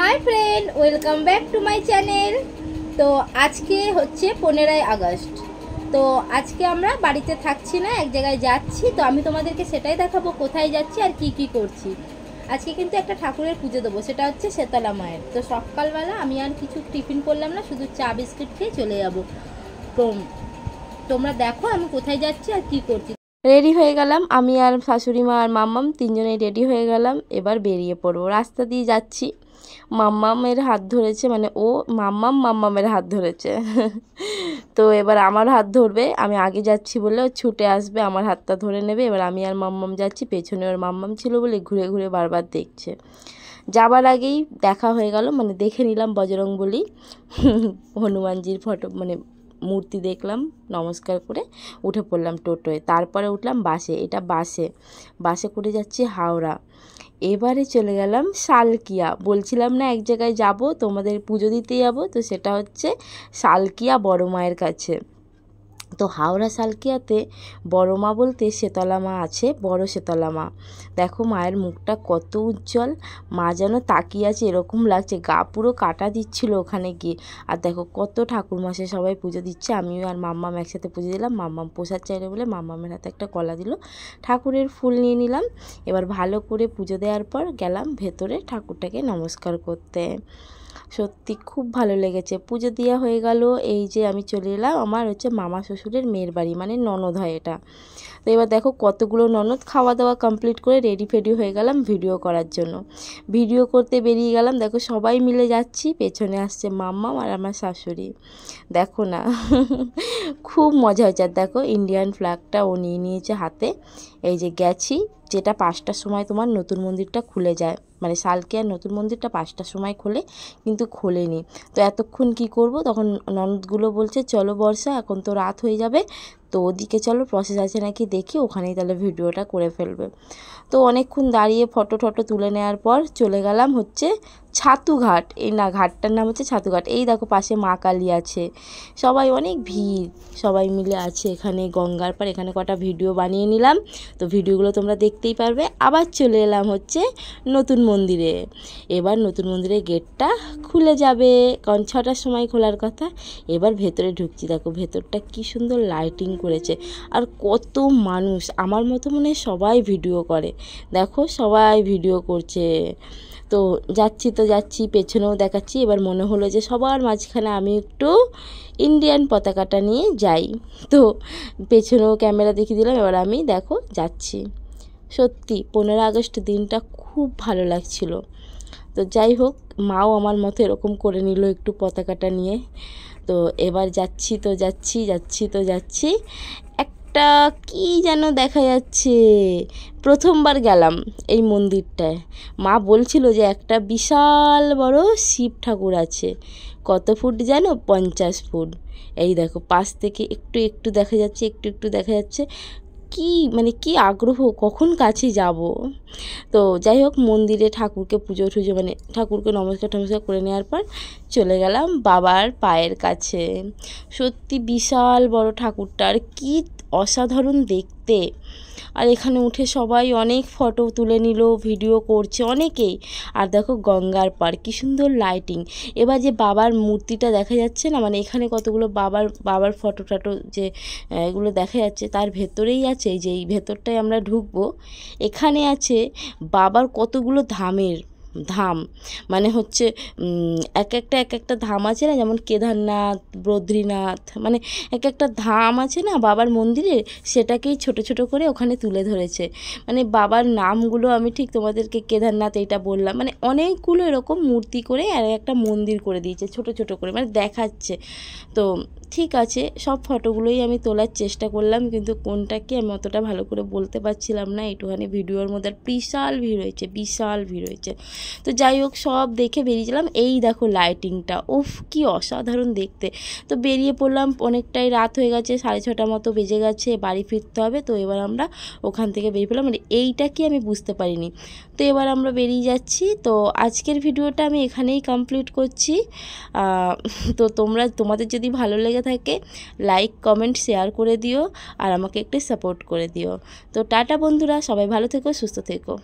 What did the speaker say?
Hi friend, welcome back to my channel. तो आज के হচ্ছে 15ই আগস্ট। তো আজকে আমরা বাড়িতে থাকছি না, এক জায়গায় যাচ্ছি। তো আমি তোমাদেরকে সেটাই দেখাবো কোথায় যাচ্ছি আর কি কি করছি। আজকে কিন্তু একটা ঠাকুরের পুজো দেবো, সেটা হচ্ছে শেতলা মায়ের। তো সকালবেলা আমি আর কিছু টিফিন করলাম না, শুধু চা বিস্কিট খেয়ে চলে যাব। তো তোমরা দেখো আমি কোথায় যাচ্ছি আর কি করছি। রেডি হয়ে গেলাম, আমি আর শাশুড়ি মা আর মাম্মাম তিনজনেই রেডি হয়ে গেলাম। এবার বেরিয়ে পড়বো, রাস্তা দিয়ে যাচ্ছি। মাম্মামের হাত ধরেছে, মানে ও মাম্মামের হাত ধরেছে। তো এবার আমার হাত ধরবে, আমি আগে যাচ্ছি বলে ও ছুটে আসবে, আমার হাতটা ধরে নেবে। এবার আমি আর মাম্মাম যাচ্ছি, পেছনে ওর মাম্মাম ছিল বলে ঘুরে ঘুরে বারবার দেখছে। যাবার আগেই দেখা হয়ে গেল, মানে দেখে নিলাম বজরংবলী হনুমানজির ফটো, মানে মূর্তি দেখলাম, নমস্কার করে উঠে পড়লাম টোটোয়। তারপরে উঠলাম বাসে, এটা বাসে করে যাচ্ছি হাওড়া। এবারে চলে গেলাম সালকিয়া। বলছিলাম না এক জায়গায় যাব, তোমাদের পুজো দিতে যাব, তো সেটা হচ্ছে সালকিয়া বড় মায়ের কাছে। তো হাওড়া সালকিয়াতে বড় মা বলতে শেতলা মা আছে, বড় শেতলা মা। দেখো মায়ের মুখটা কত উজ্জ্বল, মা যেন তাকিয়ে আছে এরকম লাগছে, গা পুরো কাটা দিচ্ছিল ওখানে গিয়ে। আর দেখো কত ঠাকুর মাসে সবাই পুজো দিচ্ছে, আমিও আর মাম্মাম একসাথে পুজো দিলাম। মাম্মাম প্রসাদ চাইলে বলে মাম্মামের হাতে একটা কলা দিল, ঠাকুরের ফুল নিয়ে নিলাম। এবার ভালো করে পুজো দেওয়ার পর গেলাম ভেতরে ঠাকুরটাকে নমস্কার করতে। সত্যি খুব ভালো লেগেছে। পুজো দেওয়া হয়ে গেল, এই যে আমি চলে এলাম আমার হচ্ছে মামা শ্বশুরের মেয়ের বাড়ি, মানে ননদ হয় এটা। তো এবার দেখো কতগুলো ননদ, খাওয়া দাওয়া কমপ্লিট করে রেডি ফেডি হয়ে গেলাম ভিডিও করার জন্য। ভিডিও করতে বেরিয়ে গেলাম, দেখো সবাই মিলে যাচ্ছি, পেছনে আসছে মাম্মাম আর আমার শাশুড়ি। দেখো না খুব মজা হয়েছে। আর দেখো ইন্ডিয়ান ফ্ল্যাগটা ও নিয়ে নিয়েছে হাতে। এই যে গেছি, যেটা 5টার সময় তোমার নতুন মন্দিরটা খুলে যায়, মানে সালকিয়ার নতুন মন্দিরটা 5টার সময় খোলে, কিন্তু খোলেনি। তো এতক্ষণ কি করব, তখন ননদগুলো বলছে চলো বর্ষা, এখন তো রাত হয়ে যাবে, তো ওদিকে চলো প্রসেস আছে নাকি দেখি, ওখানেই তাহলে ভিডিওটা করে ফেলবে। তো অনেকক্ষণ দাঁড়িয়ে ফটো তুলে নেওয়ার পর চলে গেলাম হচ্ছে ছাতুঘাট। এই না, ঘাটটার নাম হচ্ছে ছাতুঘাট। এই দেখো পাশে মা কালী আছে, সবাই অনেক ভিড়, সবাই মিলে আছে এখানে গঙ্গার পার। এখানে কটা ভিডিও বানিয়ে নিলাম, তো ভিডিওগুলো তোমরা দেখতেই পারবে। আবার চলে এলাম হচ্ছে নতুন মন্দিরে। এবার নতুন মন্দিরের গেটটা খুলে যাবে, কারণ 6টার সময় খোলার কথা। এবার ভেতরে ঢুকছি, দেখো ভেতরটা কি সুন্দর লাইটিং করেছে, আর কত মানুষ। আমার মতো মনে হয় সবাই ভিডিও করে, দেখো সবাই ভিডিও করছে। তো যাচ্ছি, পেছনেও দেখাচ্ছি। এবার মনে হলো যে সবার মাঝখানে আমি একটু ইন্ডিয়ান পতাকাটা নিয়ে যাই, তো পেছনেও ক্যামেরা দেখিয়ে দিলাম। এবার আমি দেখো যাচ্ছি। সত্যি 15 আগস্ট দিনটা খুব ভালো লাগছিল। তো যাই হোক, মাও আমার মতো এরকম করে নিল একটু পতাকাটা নিয়ে। তো এবার যাচ্ছি একটা কি যেন দেখা যাচ্ছে, প্রথমবার গেলাম এই মন্দিরটায়। মা বলছিল যে একটা বিশাল বড় শিব ঠাকুর আছে, কত ফুট যেন, 50 ফুট। এই দেখো পাশ থেকে একটু দেখা যাচ্ছে, একটু দেখা যাচ্ছে। কি মানে কি আগ্রহ, কখন কাছে যাব। তো যাই হোক, মন্দিরে ঠাকুরকে পুজো মানে ঠাকুরকে নমস্কার করে নেওয়ার পর চলে গেলাম বাবার পায়ের কাছে। সত্যি বিশাল বড় ঠাকুরটা, আর কি অসাধারণ দেখতে। আর এখানে উঠে সবাই অনেক ফটো তুলে নিল, ভিডিও করছে অনেকেই। আর দেখো গঙ্গার পার, কি সুন্দর লাইটিং। এবার যে বাবার মূর্তিটা দেখা যাচ্ছে না, মানে এখানে কতগুলো বাবার ফটো যে এগুলো দেখা যাচ্ছে, তার ভেতরেই আছে, এই যে এই ভেতরটায় আমরা ঢুকবো, এখানে আছে বাবার কতগুলো ধাম, মানে হচ্ছে এক একটা ধাম আছে না, যেমন কেদারনাথ, বদ্রীনাথ, মানে এক একটা ধাম আছে না বাবার মন্দিরে, সেটাকেই ছোট করে ওখানে তুলে ধরেছে। মানে বাবার নামগুলো আমি ঠিক তোমাদেরকে, কেদারনাথ এইটা বললাম, মানে অনেকগুলো এরকম মূর্তি করে আর একটা মন্দির করে দিয়েছে ছোট করে, মানে দেখাচ্ছে। তো ঠিক আছে, সব ফটোগুলোই আমি তোলার চেষ্টা করলাম, কিন্তু কোনটা কি আমি অতটা ভালো করে বলতে পারছিলাম না। একটুখানি ভিডিওর মধ্যে বিশাল ভিড় হয়েছে। তো যাই হোক, সব দেখে বেরিয়েছিলাম। এই দেখো লাইটিংটা, উফ কি অসাধারণ দেখতে। তো বেরিয়ে পড়লাম, অনেকটাই রাত হয়ে গেছে, 6:30 মতো বেজে গেছে, বাড়ি ফিরতে হবে। তো এবার আমরা ওখান থেকে বেরিয়ে পড়লাম, মানে এইটা কি আমি বুঝতে পারিনি। তো এবার আমরা বেরিয়ে যাচ্ছি। তো আজকের ভিডিওটা আমি এখানেই কমপ্লিট করছি। তো তোমাদের যদি ভালো লেগে থাকে লাইক কমেন্ট শেয়ার করে দিও, আর আমাকে একটু সাপোর্ট করে দিও। তো টাটা বন্ধুরা, সবাই ভালো থেকো, সুস্থ থেকো।